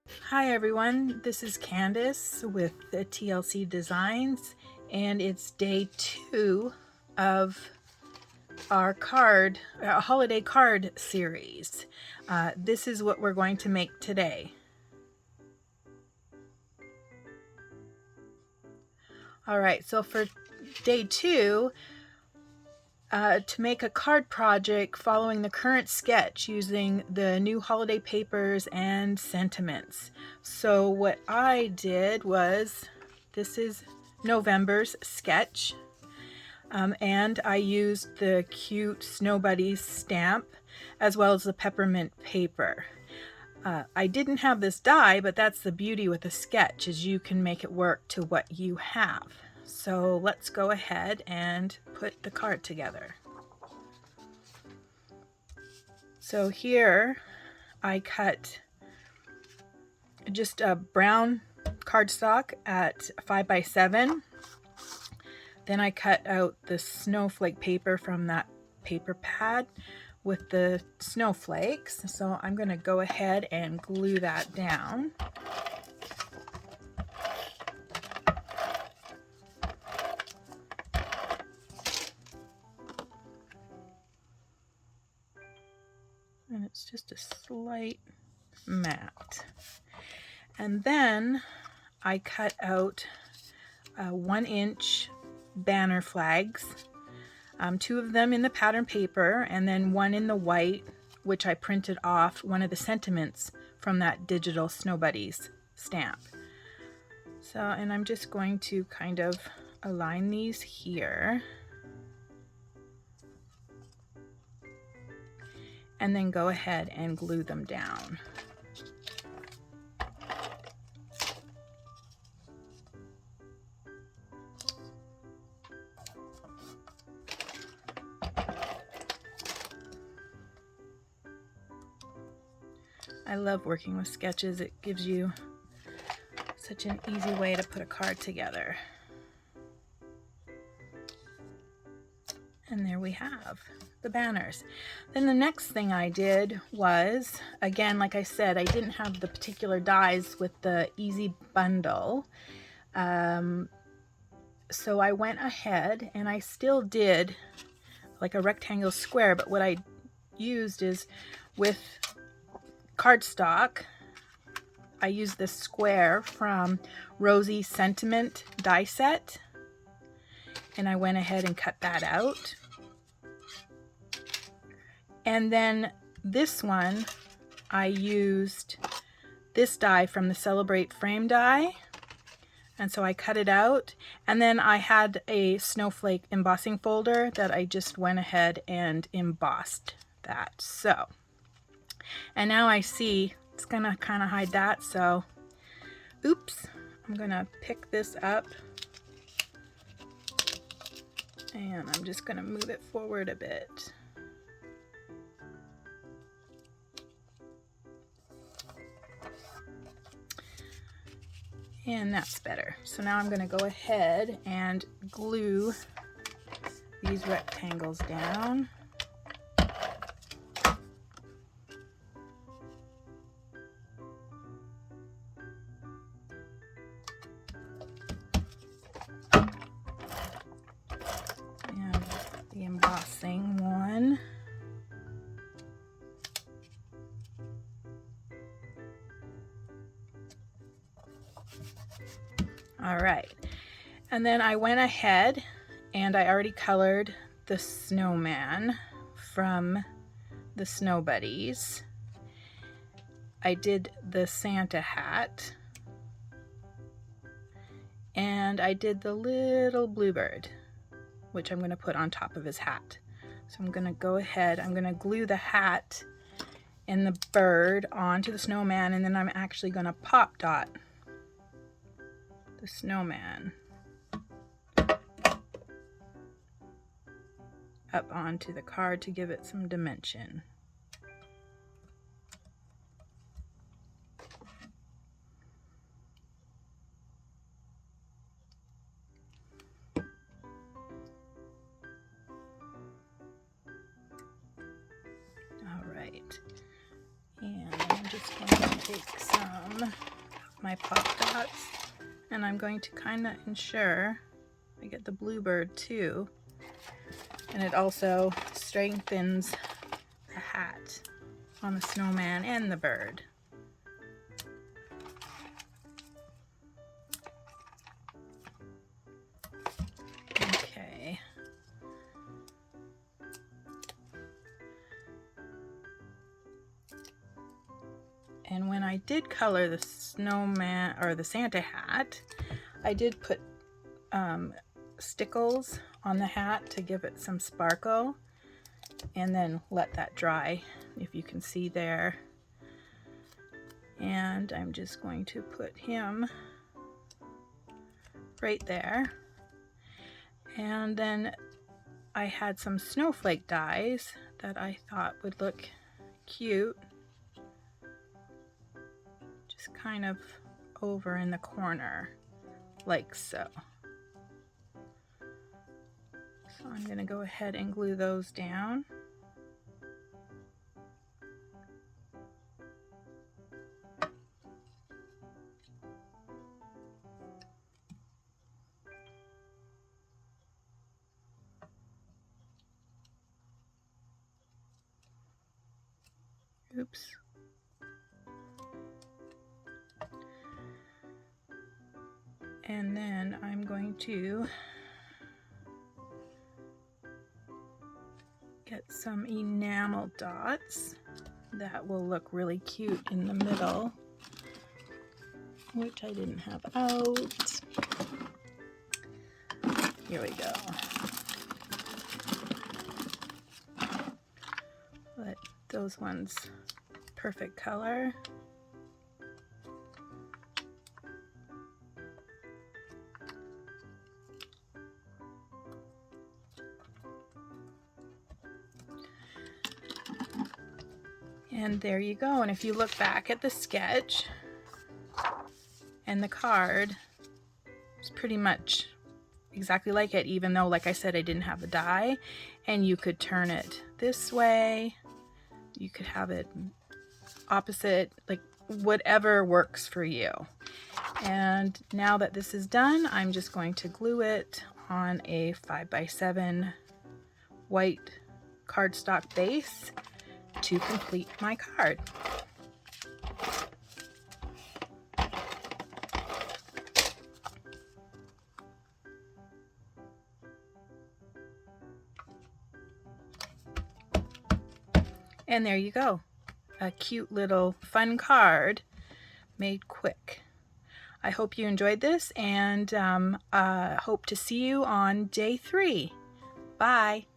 Hi everyone, this is Candace with the TLC Designs, and it's day 2 of our holiday card series. This is what we're going to make today. Alright, so for day 2, to make a card project following the current sketch using the new holiday papers and sentiments. So what I did was, this is November's sketch, and I used the cute Snow Buddies stamp as well as the peppermint paper. I didn't have this die, but that's the beauty with a sketch, is you can make it work to what you have. So let's go ahead and put the card together. So here I cut just a brown cardstock at 5 by 7. Then I cut out the snowflake paper from that paper pad with the snowflakes. So I'm going to go ahead and glue that down. And it's just a slight mat. And then I cut out 1-inch banner flags, 2 of them in the pattern paper and then 1 in the white, which I printed off one of the sentiments from that digital Snow Buddies stamp. So, and I'm just going to kind of align these here. And then go ahead and glue them down. I love working with sketches. It gives you such an easy way to put a card together. And there we have the banners. Then the next thing I did was, again, like I said, I didn't have the particular dies with the easy bundle. So I went ahead and I still did like a rectangle square, but what I used is with cardstock, I used this square from Rosie Sentiment die set, and I went ahead and cut that out. And then this one, I used this die from the Celebrate frame die, and so I cut it out. And then I had a snowflake embossing folder that I just went ahead and embossed that. So, and now I see it's gonna kind of hide that, so oops, I'm gonna pick this up and I'm just gonna move it forward a bit. And that's better. So now I'm gonna go ahead and glue these rectangles down. And the embossing one. All right, and then I went ahead and I already colored the snowman from the Snow Buddies. I did the Santa hat, and I did the little bluebird, which I'm going to put on top of his hat. So I'm going to go ahead, I'm going to glue the hat and the bird onto the snowman, and then I'm actually going to pop dot the snowman up onto the card to give it some dimension. All right, and I'm just going to take some of my pop dots and I'm going to kind of ensure I get the bluebird too. And it also strengthens the hat on the snowman and the bird. Okay. And when I did color the snowman or the Santa hat, I did put stickles on the hat to give it some sparkle, and then let that dry, if you can see there. And I'm just going to put him right there. And then I had some snowflake dies that I thought would look cute, just kind of over in the corner like so. So I'm going to go ahead and glue those down. Oops. And then I'm going to get some enamel dots that will look really cute in the middle, which I didn't have out. Here we go. But those ones, perfect color. And there you go. And if you look back at the sketch and the card, it's pretty much exactly like it, even though, like I said, I didn't have the die. And you could turn it this way. You could have it opposite, like whatever works for you. And now that this is done, I'm just going to glue it on a 5x7 white cardstock base to complete my card. And there you go, a cute little fun card made quick. I hope you enjoyed this, and hope to see you on day 3. Bye.